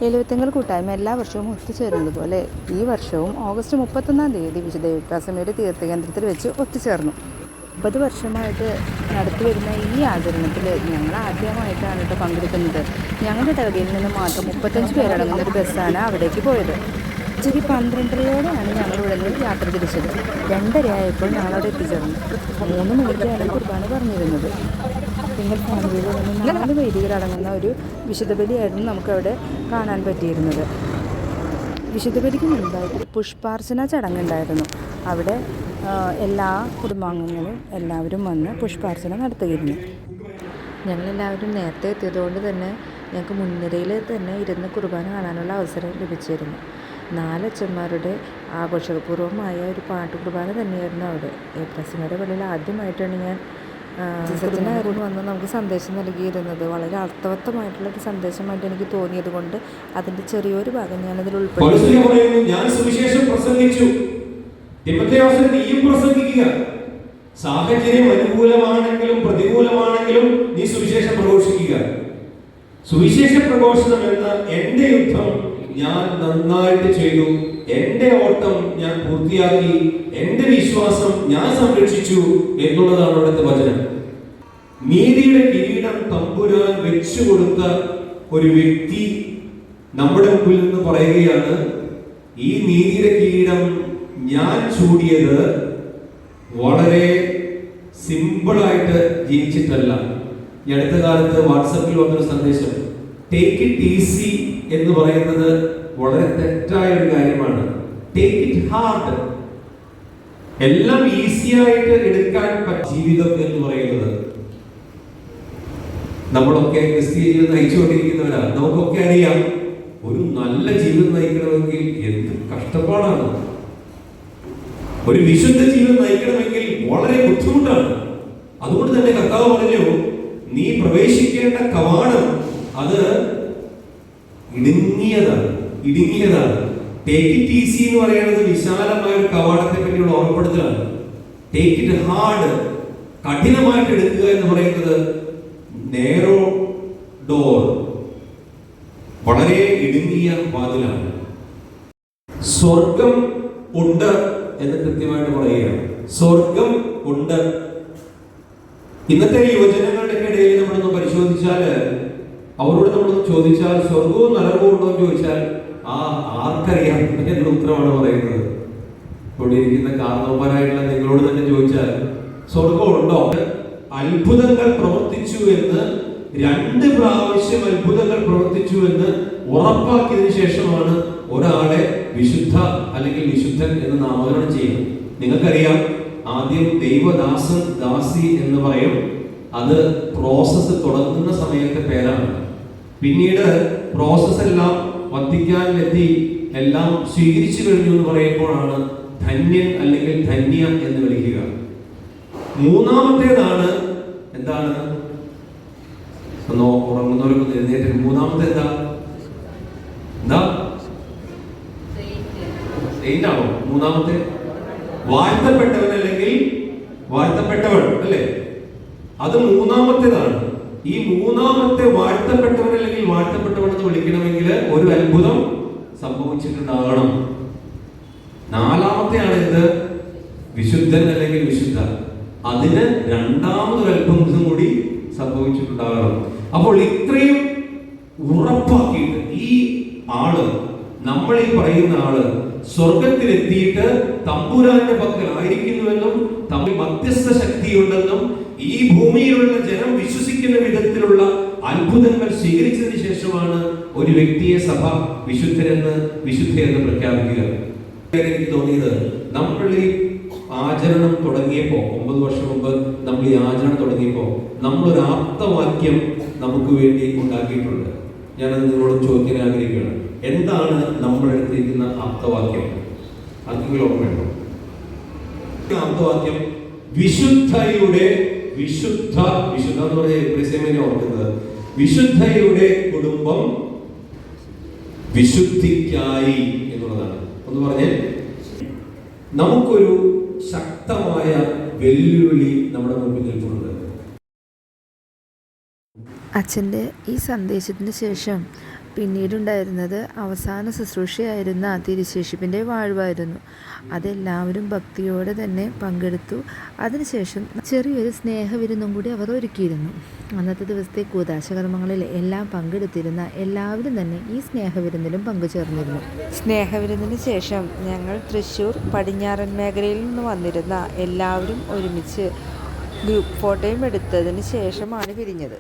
എഴുപത്തിങ്കൽ കൂട്ടായ്മ എല്ലാ വർഷവും ഒത്തുചേരുന്നതുപോലെ ഈ വർഷവും ഓഗസ്റ്റ് 31-ാം തീയതി വിശുദ്ധ യുക്കാസമയുടെ തീർത്ഥകേന്ദ്രത്തിൽ വെച്ച് ഒത്തുചേർന്നു. 30 വർഷമായിട്ട് നടത്തിവരുന്ന ഈ ആചരണത്തിൽ ഞങ്ങൾ ആദ്യമായിട്ടാണ് പങ്കെടുക്കുന്നത്. ഞങ്ങളുടെ ഇടവകയിൽ നിന്ന് മാത്രം 35 പേരടങ്ങുന്ന ഒരു ബസ്സാണ് അവിടേക്ക് പോയത്. ഉച്ചയ്ക്ക് 12:30-ഓടെയാണ് ഞങ്ങൾ ഇവിടെ നിന്ന് യാത്ര തിരിച്ചത്. 2:30 ആയപ്പോൾ ഞങ്ങളവിടെ എത്തിച്ചേർന്നു. 3 മണിക്കാണ് കുർബാന പറഞ്ഞിരുന്നത്. തിങ്കൾ ഫാമിലിയിൽ നിന്ന് 4 വൈദികരടങ്ങുന്ന ഒരു വിശുദ്ധ ബലിയായിരുന്നു നമുക്കവിടെ കാണാൻ പറ്റിയിരുന്നത്. വിശുദ്ധ ബലിക്ക് മുൻപായിട്ട് പുഷ്പാർച്ചന ചടങ്ങുണ്ടായിരുന്നു. അവിടെ എല്ലാ കുടുംബാംഗങ്ങളും എല്ലാവരും വന്ന് പുഷ്പാർച്ചന നടത്തുകയായിരുന്നു. ഞങ്ങളെല്ലാവരും നേരത്തെ എത്തിയതുകൊണ്ട് തന്നെ ഞങ്ങൾക്ക് മുൻനിരയിൽ തന്നെ ഇരുന്ന് കുർബാന കാണാനുള്ള അവസരം ലഭിച്ചിരുന്നു. 4 അച്ഛന്മാരുടെ ആഘോഷപൂർവമായ ഒരു പാട്ട് കുർബാന തന്നെയായിരുന്നു അവിടെ. ഏപ്രസിമയുടെ പള്ളിയിൽ ആദ്യമായിട്ടാണ് ഞാൻ സത്യനായിരുന്നു വന്ന് നമുക്ക് സന്ദേശം നൽകിയിരുന്നത്. വളരെ അർത്ഥവത്തമായിട്ടുള്ളൊരു സന്ദേശമായിട്ട് എനിക്ക് തോന്നിയത് കൊണ്ട് അതിൻ്റെ ചെറിയൊരു ഭാഗം ഞാനതിൽ ഉൾപ്പെടുത്തി. സാഹചര്യം അനുകൂലമാണെങ്കിലും പ്രതികൂലമാണെങ്കിലും നീ സുവിശേഷം പ്രഘോഷിക്കുക. സുവിശേഷ പ്രഘോഷണം എന്ന എന്റെ യുദ്ധം ഞാൻ നന്നായിട്ട് ചെയ്തു, എന്റെ ഓട്ടം ഞാൻ പൂർത്തിയാക്കി, എന്റെ വിശ്വാസം ഞാൻ സംരക്ഷിച്ചു എന്നുള്ളതാണ് അവിടുത്തെ വചനം. നീതിയുടെ കിരീടം തമ്പുരാൻ വെച്ചു കൊടുത്ത ഒരു വ്യക്തി നമ്മുടെ മുമ്പിൽ നിന്ന് പറയുകയാണ്, ഈ നീതിയുടെ കിരീടം ഞാൻ ചൂടിയത് വളരെ സിമ്പിളായിട്ട് ജീവിച്ചിട്ടല്ല. ഈ അടുത്ത കാലത്ത് വാട്സപ്പിൽ വന്നൊരു സന്ദേശം, ടേക്ക് ഇറ്റ് ഈസി എന്ന് പറയുന്നത് വളരെ തെറ്റായ ഒരു കാര്യമാണ്. Take it hard. എല്ലാം ഈസി ആയിട്ട് എടുക്കാൻ ജീവിതം എന്ന് പറയുന്നത്. നമ്മളൊക്കെ ക്രിസ്തീയ ജീവിതം നയിച്ചുകൊണ്ടിരിക്കുന്നവരാണ്. നമുക്കൊക്കെ അറിയാം, ഒരു നല്ല ജീവിതം നയിക്കണമെങ്കിൽ എന്ത് കഷ്ടപ്പാടാണ്. ഒരു വിശുദ്ധ ജീവിതം നയിക്കണമെങ്കിൽ വളരെ ബുദ്ധിമുട്ടാണ്. അതുകൊണ്ട് തന്നെ കർത്താവ് പറഞ്ഞു, നീ പ്രവേശിക്കേണ്ട കവാടം അത് ഇടുങ്ങിയതാണ്. ടേക്ക് ഇറ്റ് ഈസി എന്ന് പറയുന്നത് വിശാലമായ ഒരു കവാടത്തെ പറ്റിയുള്ള ഓർമ്മപ്പെടുത്തലാണ്. ടേക്ക് ഇറ്റ് ഹാർഡ്, കഠിനമായിട്ട് എടുക്കുക എന്ന് പറയുന്നത് നേരോ ഡോർ, വളരെ ഇടുങ്ങിയ വാതിലാണ്. സ്വർഗം ഉണ്ട് എന്ന് കൃത്യമായിട്ട് പറയുകയാണ്. സ്വർഗം ഉണ്ട്. ഇന്നത്തെ യുവജനങ്ങളുടെ ഇടയിൽ നമ്മളൊന്ന് പരിശോധിച്ചാൽ, അവരോട് നമ്മളൊന്ന് ചോദിച്ചാൽ സ്വർഗവും നരകവും ഉണ്ടോ എന്ന് ചോദിച്ചാൽ ആർക്കറിയാം എന്ന ഉത്തരമാണ് പറയുന്നത്. ഇവിടെ ഇരിക്കുന്ന കാരണവന്മാരായിട്ടുള്ള നിങ്ങളോട് തന്നെ ചോദിച്ചാൽ സ്വർഗം ഉണ്ടോ? അത്ഭുതങ്ങൾ പ്രവർത്തിച്ചു എന്ന് 2 പ്രാവശ്യം അത്ഭുതങ്ങൾ പ്രവർത്തിച്ചു എന്ന് ഉറപ്പാക്കിയതിനു ശേഷമാണ് ഒരാളെ വിശുദ്ധ അല്ലെങ്കിൽ വിശുദ്ധൻ എന്ന് നാമകരണം ചെയ്യുന്നത്. നിങ്ങൾക്കറിയാം, ആദ്യം ദൈവദാസൻ ദാസി എന്ന് പറയും. അത് പ്രോസസ്സ് തുടങ്ങുന്ന സമയത്തെ പേരാണ്. പിന്നീട് പ്രോസസ് എല്ലാം വത്തിക്കാനിലെത്തി എല്ലാം സ്വീകരിച്ചു കഴിഞ്ഞു എന്ന് പറയുമ്പോഴാണ് ധന്യൻ അല്ലെങ്കിൽ ധന്യ എന്ന് വിളിക്കുക. 3-ാമത്തേതാണ് എന്താണ്? ഉറങ്ങുന്നവരൊക്കെ എഴുന്നേറ്റ്. 3-ാമത്തെ എന്താ? സെയിന്റാണോ 3-ാമത്തെ? വാഴ്ത്തപ്പെട്ടവൻ അല്ലെങ്കിൽ വാഴ്ത്തപ്പെട്ടവൻ അല്ലേ? അത് 3-ാമത്തേതാണ്. ഈ 3-ാമത്തെ വാഴ്ത്തപ്പെട്ടവൻ അല്ലെങ്കിൽ വാഴ്ത്തപ്പെട്ടവൻ എന്ന് വിളിക്കണമെങ്കിൽ ഒരു അത്ഭുതം സംഭവിച്ചിട്ടുണ്ടാകണം. 4-ാമത്തെയാണ് ഇത് വിശുദ്ധൻ അല്ലെങ്കിൽ വിശുദ്ധ. അതിന് 2-ാമതൊരു അത്ഭുതം കൂടി സംഭവിച്ചിട്ടുണ്ടാകണം. അപ്പോൾ ഇത്രയും ഉറപ്പാക്കിയിട്ട് ഈ ആള്, നമ്മൾ ഈ പറയുന്ന ആള് സ്വർഗത്തിലെത്തിയിട്ട് തമ്പുരാന്റെ പക്കൽ ആയിരിക്കുന്നുവെന്നും തമ്മിൽ മധ്യസ്ഥ ശക്തിയുണ്ടെന്നും ഈ ഭൂമിയിലുള്ള ജനം വിശ്വസിക്കുന്ന വിധത്തിലുള്ള അത്ഭുതങ്ങൾ സ്വീകരിച്ചതിന് ശേഷമാണ് ഒരു വ്യക്തിയെ സഭ വിശുദ്ധയെന്ന് പ്രഖ്യാപിക്കുക. എനിക്ക് തോന്നിയത്, നമ്മൾ ഈ ആചരണം തുടങ്ങിയപ്പോ 9 വർഷം മുമ്പ് നമ്മൾ ഈ ആചരണം തുടങ്ങിയപ്പോ നമ്മളൊരു ആപ്തവാക്യം നമുക്ക് വേണ്ടി ഉണ്ടാക്കിയിട്ടുണ്ട്. ഞാനത് നിങ്ങളോട് ചോദിക്കാൻ ആഗ്രഹിക്കുകയാണ്. എന്താണ് നമ്മൾ എടുത്തിരിക്കുന്ന ആപ്തവാക്യം? ആർക്കെങ്കിലും ഓർമ്മയുണ്ടോ? ആപ്തവാക്യം വിശുദ്ധയുടെ വിശുദ്ധ എന്ന് പറഞ്ഞ ഓർക്കുന്നത്, വിശുദ്ധയുടെ കുടുംബം വിശുദ്ധിക്കായി എന്നുള്ളതാണ്. ഒന്ന് പറഞ്ഞേ, നമുക്കൊരു ശക്തമായ വെല്ലുവിളി നമ്മുടെ മുമ്പിൽ നിൽക്കുന്നുണ്ട്. അച്ഛൻ്റെ ഈ സന്ദേശത്തിന് ശേഷം പിന്നീടുണ്ടായിരുന്നത് അവസാന ശുശ്രൂഷയായിരുന്ന തിരുശേഷിപ്പിൻ്റെ വാഴ്വായിരുന്നു. അതെല്ലാവരും ഭക്തിയോടെ തന്നെ പങ്കെടുത്തു. അതിനുശേഷം ചെറിയൊരു സ്നേഹവിരുന്നും കൂടി അവർ ഒരുക്കിയിരുന്നു. അന്നത്തെ ദിവസത്തെ കൂദാശകർമ്മങ്ങളിൽ എല്ലാം പങ്കെടുത്തിരുന്ന എല്ലാവരും തന്നെ ഈ സ്നേഹവിരുന്നിലും പങ്കുചേർന്നിരുന്നു. സ്നേഹവിരുന്നിന് ശേഷം ഞങ്ങൾ തൃശ്ശൂർ പടിഞ്ഞാറൻ മേഖലയിൽ നിന്ന് വന്നിരുന്ന എല്ലാവരും ഒരുമിച്ച് ഗ്രൂപ്പ് ഫോട്ടോയും എടുത്തതിന് ശേഷമാണ് പിരിഞ്ഞത്.